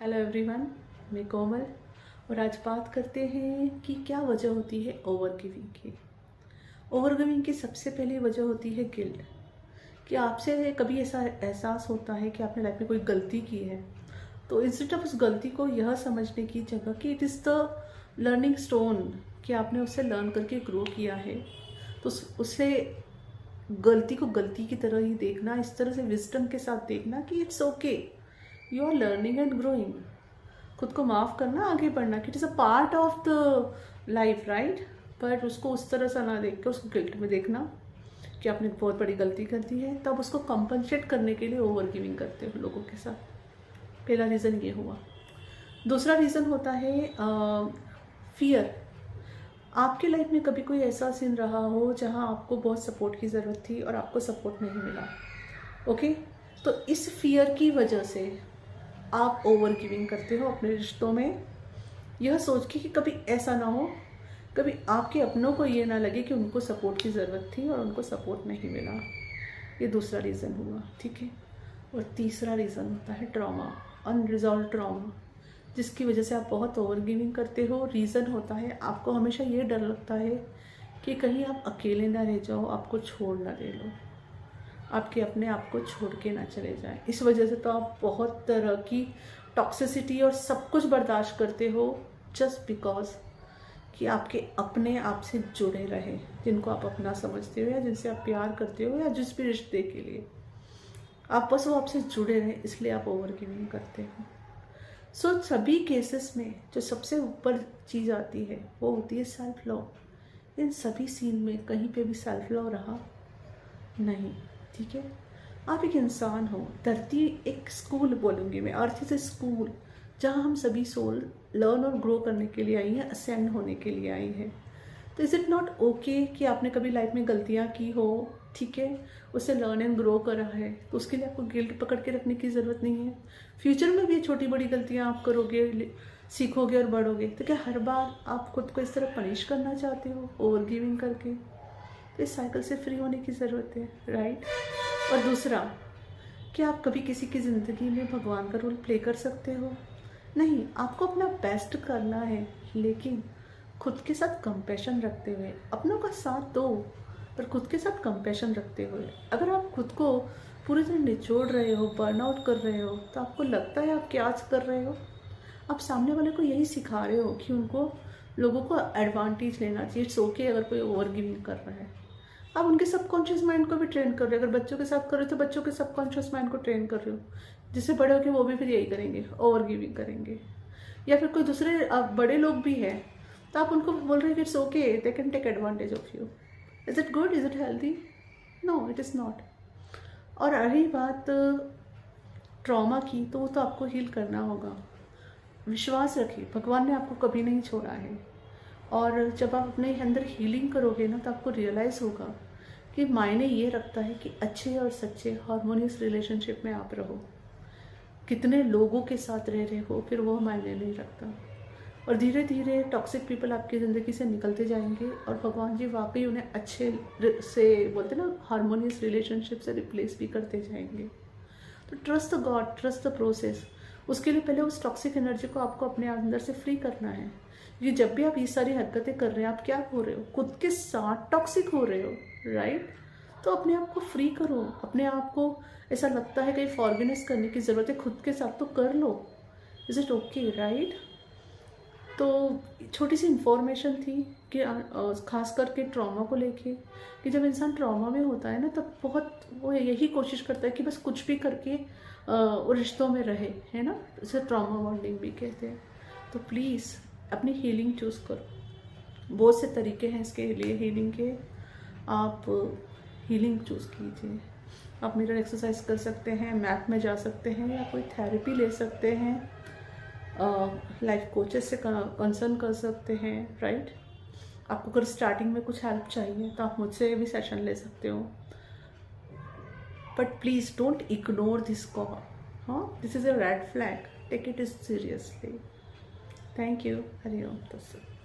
Hello everyone, मैं कोमल और आज बात करते हैं कि क्या वजह होती है ओवर गिविंग की। ओवर गिविंग की सबसे पहली वजह होती है गिल्ट। कि आपसे कभी ऐसा एहसास होता है कि आपने लाइफ में कोई गलती की है, तो इंस्टेड ऑफ उस गलती को यह समझने की जगह कि it is the learning stone, कि आपने उससे लर्न करके ग्रो किया है, तो उससे गलती को गलती की तरह ही देखना, इस तरह से विजडम के साथ देखना कि it's okay, you are learning and growing. खुद को माफ़ करना, आगे बढ़ना, कि it is a part of the life, right. पर उसको उस तरह से ना देख के उसको गिल्ट में देखना कि आपने बहुत बड़ी गलती कर दी है, तब उसको कंपनसेट करने के लिए ओवर गिविंग करते हो लोगों के साथ। पहला रीज़न ये हुआ। दूसरा रीज़न होता है फियर। आपके लाइफ में कभी कोई ऐसा सीन रहा हो जहां आपको बहुत सपोर्ट की ज़रूरत थी और आपको सपोर्ट नहीं मिला, ओके। तो इस फियर की वजह से आप ओवर गिविंग करते हो अपने रिश्तों में, यह सोच के कि कभी ऐसा ना हो, कभी आपके अपनों को ये ना लगे कि उनको सपोर्ट की ज़रूरत थी और उनको सपोर्ट नहीं मिला। ये दूसरा रीज़न हुआ, ठीक है। और तीसरा रीज़न होता है ट्रॉमा, अनरिजॉल्व ट्रॉमा, जिसकी वजह से आप बहुत ओवर गिविंग करते हो। रीज़न होता है आपको हमेशा ये डर लगता है कि कहीं आप अकेले ना रह जाओ, आपको छोड़ ना दे लो, आपके अपने आप को छोड़ के ना चले जाएं। इस वजह से तो आप बहुत तरह की टॉक्सिसिटी और सब कुछ बर्दाश्त करते हो, जस्ट बिकॉज कि आपके अपने आप से जुड़े रहे, जिनको आप अपना समझते हो या जिनसे आप प्यार करते हो या जिस भी रिश्ते के लिए आप बस वो आपसे जुड़े रहे, इसलिए आप ओवर गिविंग करते हो। सो सभी केसेस में जो सबसे ऊपर चीज़ आती है वो होती है सेल्फ लव। इन सभी सीन में कहीं पे भी सेल्फ लव रहा नहीं, ठीक है। आप एक इंसान हो, धरती एक स्कूल बोलूँगी मैं, अर्थ इज ए स्कूल जहाँ हम सभी सोल लर्न और ग्रो करने के लिए आई हैं, असेंड होने के लिए आई है। तो इज़ इट नॉट ओके कि आपने कभी लाइफ में गलतियाँ की हो, ठीक है, उससे लर्न एंड ग्रो करा है, तो उसके लिए आपको गिल्ट पकड़ के रखने की ज़रूरत नहीं है। फ्यूचर में भी छोटी बड़ी गलतियाँ आप करोगे, सीखोगे और बढ़ोगे, तो क्या हर बार आप खुद को इस तरह पनिश करना चाहते हो ओवर गिविंग करके? तो इस साइकिल से फ्री होने की ज़रूरत है, राइट। और दूसरा, क्या आप कभी किसी की ज़िंदगी में भगवान का रोल प्ले कर सकते हो? नहीं, आपको अपना बेस्ट करना है, लेकिन खुद के साथ कंपैशन रखते हुए। अपनों का साथ दो, पर खुद के साथ कंपैशन रखते हुए। अगर आप खुद को पूरी तरह निचोड़ रहे हो, बर्नआउट कर रहे हो, तो आपको लगता है आप क्या कर रहे हो? आप सामने वाले को यही सिखा रहे हो कि उनको लोगों को एडवांटेज लेना चाहिए। इट्स ओके अगर कोई ओवर गिविंग कर रहा है, आप उनके सबकॉन्शियस माइंड को भी ट्रेन कर रहे हो। अगर बच्चों के साथ कर रहे हो तो बच्चों के सबकॉन्शियस माइंड को ट्रेन कर रहे हो, जिससे बड़े होकर वो भी फिर यही करेंगे, ओवर गिविंग करेंगे। या फिर कोई दूसरे बड़े लोग भी हैं, तो आप उनको बोल रहे हो कि it's okay, they can take advantage of you. Is it good? Is it healthy? No, it is not. और रही बात ट्रॉमा की, तो वो तो आपको हील करना होगा। विश्वास रखिए, भगवान ने आपको कभी नहीं छोड़ा है। और जब आप अपने अंदर हीलिंग करोगे ना, तो आपको रियलाइज़ होगा कि मायने ये रखता है कि अच्छे और सच्चे हार्मोनियस रिलेशनशिप में आप रहो। कितने लोगों के साथ रह रहे हो फिर वो मायने नहीं रखता। और धीरे धीरे टॉक्सिक पीपल आपकी ज़िंदगी से निकलते जाएंगे और भगवान जी वाकई उन्हें अच्छे से, बोलते ना, हार्मोनियस रिलेशनशिप से रिप्लेस भी करते जाएंगे। तो trust the God, trust the process. उसके लिए पहले उस टॉक्सिक एनर्जी को आपको अपने अंदर से फ्री करना है। ये जब भी आप ये सारी हरकतें कर रहे हैं, आप क्या हो रहे हो? खुद के साथ टॉक्सिक हो रहे हो, राइट। तो अपने आप को फ्री करो। अपने आप को ऐसा लगता है कि फॉरगिवनेस करने की ज़रूरत है, खुद के साथ तो कर लो। Is it okay, right. तो छोटी सी इंफॉर्मेशन थी कि खास करके ट्रॉमा को लेके, कि जब इंसान ट्रॉमा में होता है ना, तब बहुत वो यही कोशिश करता है कि बस कुछ भी करके वो रिश्तों में रहे, है ना। इसे ट्रॉमा बॉन्डिंग भी कहते हैं। तो प्लीज़ अपनी हीलिंग चूज़ करो। बहुत से तरीके हैं इसके लिए हीलिंग के, आप हीलिंग चूज़ कीजिए। आप मिरर एक्सरसाइज कर सकते हैं, मैथ में जा सकते हैं, या कोई थेरेपी ले सकते हैं, लाइफ कोचेस से कंसर्न कर सकते हैं, राइट। आपको अगर स्टार्टिंग में कुछ हेल्प चाहिए तो आप मुझसे भी सेशन ले सकते हो। But please don't ignore this call. हाँ, this is a red flag, take it is seriously. Thank you. हरिओम तत्सत।